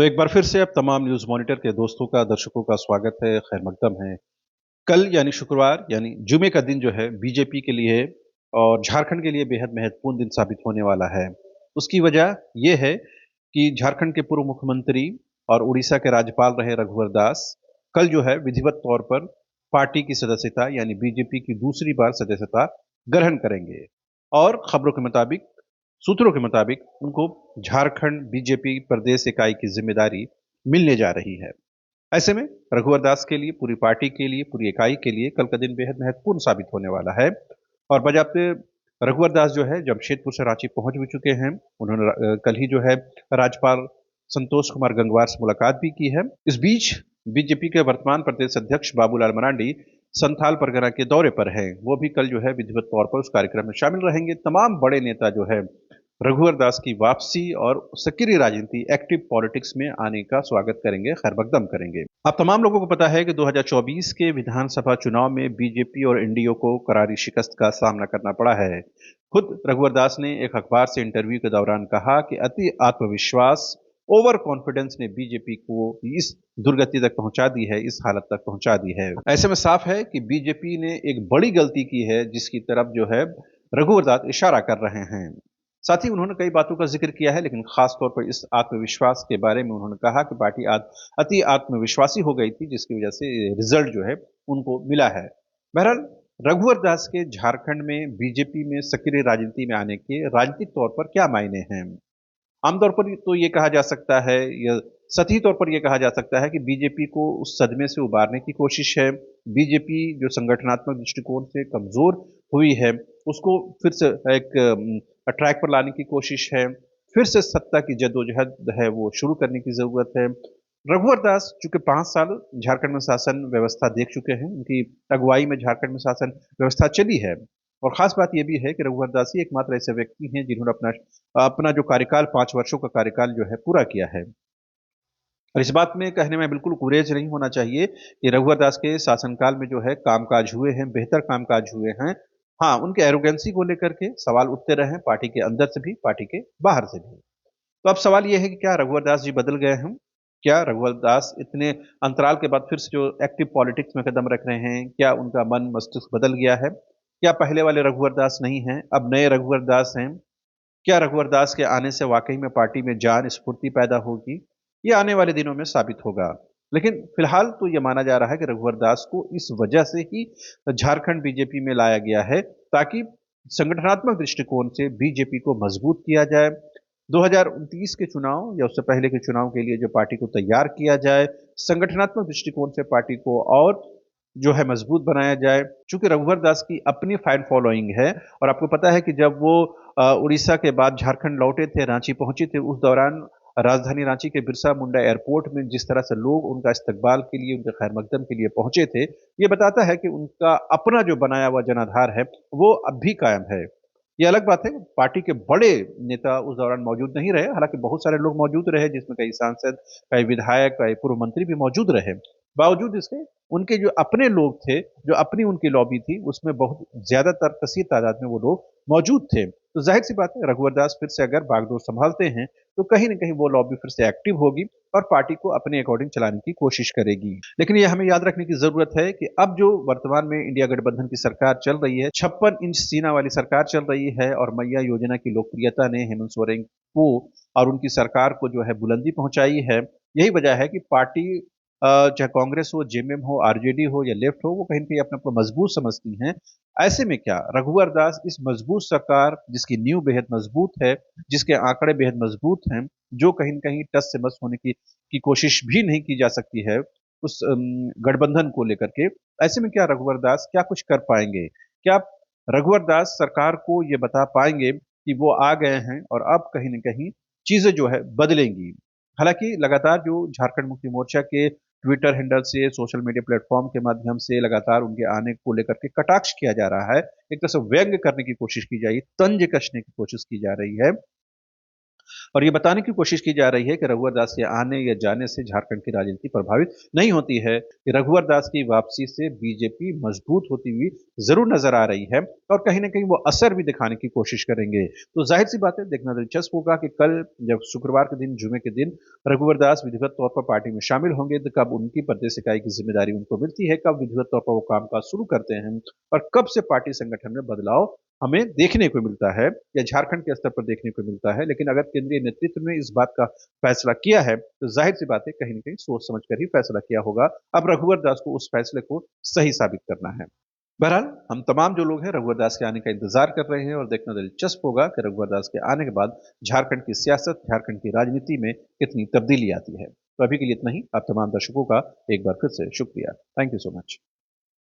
तो एक बार फिर से अब तमाम न्यूज़ मॉनिटर के दोस्तों का, दर्शकों का स्वागत है, खैर मकदम है। कल यानी शुक्रवार यानी जुमे का दिन जो है बीजेपी के लिए और झारखंड के लिए बेहद महत्वपूर्ण दिन साबित होने वाला है। उसकी वजह ये है कि झारखंड के पूर्व मुख्यमंत्री और उड़ीसा के राज्यपाल रहे रघुवर दास कल जो है विधिवत तौर पर पार्टी की सदस्यता यानी बीजेपी की दूसरी बार सदस्यता ग्रहण करेंगे। और खबरों के मुताबिक सूत्रों के मुताबिक उनको झारखंड बीजेपी प्रदेश इकाई की जिम्मेदारी मिलने जा रही है। ऐसे में रघुवर दास के लिए, पूरी पार्टी के लिए, पूरी इकाई के लिए कल का दिन बेहद महत्वपूर्ण साबित होने वाला है। और बजाते रघुवर दास जो है जमशेदपुर से रांची पहुंच भी चुके हैं। उन्होंने कल ही जो है राज्यपाल संतोष कुमार गंगवार से मुलाकात भी की है। इस बीच बीजेपी के वर्तमान प्रदेश अध्यक्ष बाबूलाल मरांडी संथाल परगना के दौरे पर हैं। वो भी कल जो है विधिवत तौर पर उस कार्यक्रम में शामिल रहेंगे। तमाम बड़े नेता जो है रघुवर दास की वापसी और सक्रिय राजनीति, एक्टिव पॉलिटिक्स में आने का स्वागत करेंगे, खैर मकदम करेंगे। अब तमाम लोगों को पता है कि 2024 के विधानसभा चुनाव में बीजेपी और एनडीओ को करारी शिकस्त का सामना करना पड़ा है। खुद रघुवर दास ने एक अखबार से इंटरव्यू के दौरान कहा कि अति आत्मविश्वास, ओवर कॉन्फिडेंस ने बीजेपी को इस दुर्गति तक पहुंचा दी है, इस हालत तक पहुंचा दी है। ऐसे में साफ है कि बीजेपी ने एक बड़ी गलती की है, जिसकी तरफ जो है रघुवर दास इशारा कर रहे हैं। साथ ही उन्होंने कई बातों का जिक्र किया है, लेकिन खास तौर पर इस आत्मविश्वास के बारे में उन्होंने कहा कि पार्टी अति आत्मविश्वासी हो गई थी, जिसकी वजह से रिजल्ट जो है उनको मिला है। बहरहाल रघुवर दास के झारखंड में बीजेपी में सक्रिय राजनीति में आने के राजनीतिक तौर पर क्या मायने हैं? आमतौर पर तो ये कहा जा सकता है, या सतही तौर पर ये कहा जा सकता है कि बीजेपी को उस सदमे से उबारने की कोशिश है। बीजेपी जो संगठनात्मक दृष्टिकोण से कमजोर हुई है, उसको फिर से एक ट्रैक पर लाने की कोशिश है। फिर से सत्ता की जद्दोजहद है वो शुरू करने की जरूरत है। रघुवर दास चूंकि 5 साल झारखंड में शासन व्यवस्था देख चुके हैं, उनकी अगुवाई में झारखंड में शासन व्यवस्था चली है। और खास बात यह भी है कि रघुवर दास ही एकमात्र ऐसे व्यक्ति हैं जिन्होंने अपना अपना जो कार्यकाल, 5 वर्षों का कार्यकाल जो है पूरा किया है। और इस बात में कहने में बिल्कुल गुरेज नहीं होना चाहिए कि रघुवर दास के शासनकाल में जो है कामकाज हुए हैं, बेहतर कामकाज हुए हैं। हाँ, उनके एरोगेंसी को लेकर के सवाल उठते रहे, पार्टी के अंदर से भी, पार्टी के बाहर से भी। तो अब सवाल ये है कि क्या रघुवर दास जी बदल गए हैं? क्या रघुवर दास इतने अंतराल के बाद फिर से जो एक्टिव पॉलिटिक्स में कदम रख रहे हैं, क्या उनका मन मस्तिष्क बदल गया है? क्या पहले वाले रघुवर दास नहीं हैं, अब नए रघुवर दास हैं? क्या रघुवर दास के आने से वाकई में पार्टी में जान, स्फूर्ति पैदा होगी? ये आने वाले दिनों में साबित होगा। लेकिन फिलहाल तो ये माना जा रहा है कि रघुवर दास को इस वजह से ही झारखंड बीजेपी में लाया गया है, ताकि संगठनात्मक दृष्टिकोण से बीजेपी को मजबूत किया जाए। 2029 के चुनाव या उससे पहले के चुनाव के लिए जो पार्टी को तैयार किया जाए, संगठनात्मक दृष्टिकोण से पार्टी को और जो है मजबूत बनाया जाए। चूंकि रघुवर दास की अपनी फैन फॉलोइंग है, और आपको पता है कि जब वो उड़ीसा के बाद झारखंड लौटे थे, रांची पहुंचे थे, उस दौरान राजधानी रांची के बिरसा मुंडा एयरपोर्ट में जिस तरह से लोग उनका इस्तकबाल के लिए, उनके खैर मकदम के लिए पहुंचे थे, ये बताता है कि उनका अपना जो बनाया हुआ जनाधार है वो अब भी कायम है। ये अलग बात है, पार्टी के बड़े नेता उस दौरान मौजूद नहीं रहे, हालांकि बहुत सारे लोग मौजूद रहे, जिसमें कई सांसद, कई विधायक, कई पूर्व मंत्री भी मौजूद रहे। बावजूद इसके उनके जो अपने लोग थे, जो अपनी उनकी लॉबी थी, उसमें बहुत ज्यादातर कसीर तादाद में वो लोग मौजूद थे। तो जाहिर सी बात है, रघुवर दास फिर से अगर बागडोर संभालते हैं तो कहीं ना कहीं वो लॉबी फिर से एक्टिव होगी और पार्टी को अपने अकॉर्डिंग चलाने की कोशिश करेगी। लेकिन ये हमें याद रखने की जरूरत है कि अब जो वर्तमान में इंडिया गठबंधन की सरकार चल रही है, 56 इंच सीना वाली सरकार चल रही है, और मैया योजना की लोकप्रियता ने हेमंत सोरेन को और उनकी सरकार को जो है बुलंदी पहुंचाई है। यही वजह है कि पार्टी चाहे कांग्रेस हो, जेएमएम हो, आरजेडी हो या लेफ्ट हो, वो कहीं ना कहीं अपने आप को मजबूत समझती हैं। ऐसे में क्या रघुवर दास इस मजबूत सरकार, जिसकी नींव बेहद मजबूत है, जिसके आंकड़े बेहद मजबूत हैं, जो कहीं न कहीं टस से मस होने की कोशिश भी नहीं की जा सकती है उस गठबंधन को लेकर के, ऐसे में क्या रघुवर दास क्या कुछ कर पाएंगे? क्या रघुवर दास सरकार को ये बता पाएंगे कि वो आ गए हैं और अब कहीं न कहीं चीजें जो है बदलेंगी? हालांकि लगातार जो झारखंड मुक्ति मोर्चा के ट्विटर हैंडल से, सोशल मीडिया प्लेटफॉर्म के माध्यम से लगातार उनके आने को लेकर के कटाक्ष किया जा रहा है, एक तरह से व्यंग करने की कोशिश की जा रही है, तंज कसने की कोशिश की जा रही है। और ये बताने की कोशिश की जा रही है कि रघुवर दास के आने या जाने से झारखंड की राजनीति प्रभावित नहीं होती है, कि रघुवर दास की वापसी से बीजेपी मजबूत होती हुई ज़रूर नज़र आ रही है और कहीं न कहीं वो असर भी दिखाने की कोशिश करेंगे। तो ज़ाहिर-सी बात है, देखना दिलचस्प होगा कि कल जब शुक्रवार के दिन, जुमे के दिन रघुवर दास विधिवत तौर पर पार्टी में शामिल होंगे, तो कब उनकी प्रदेश इकाई की ज़िम्मेदारी उनको मिलती है, कब विधिवत तौर पर वो कामकाज शुरू करते हैं और कब से पार्टी संगठन में बदलाव हमें देखने को मिलता है या झारखंड के स्तर पर देखने को मिलता है। लेकिन अगर केंद्रीय नेतृत्व ने इस बात का फैसला किया है, तो ज़ाहिर-सी बात है, कहीं न कहीं सोच समझ कर ही फैसला किया होगा। अब रघुवर दास को उस फैसले को सही साबित करना है। बहरहाल, हम तमाम जो लोग हैं रघुवर दास के आने का इंतज़ार कर रहे हैं और देखना दिलचस्प होगा कि रघुवर दास के आने के बाद झारखंड की सियासत, झारखंड की राजनीति में कितनी तब्दीली आती है। तो अभी के लिए इतना ही। आप तमाम दर्शकों का एक बार फिर से शुक्रिया। Thank you so much.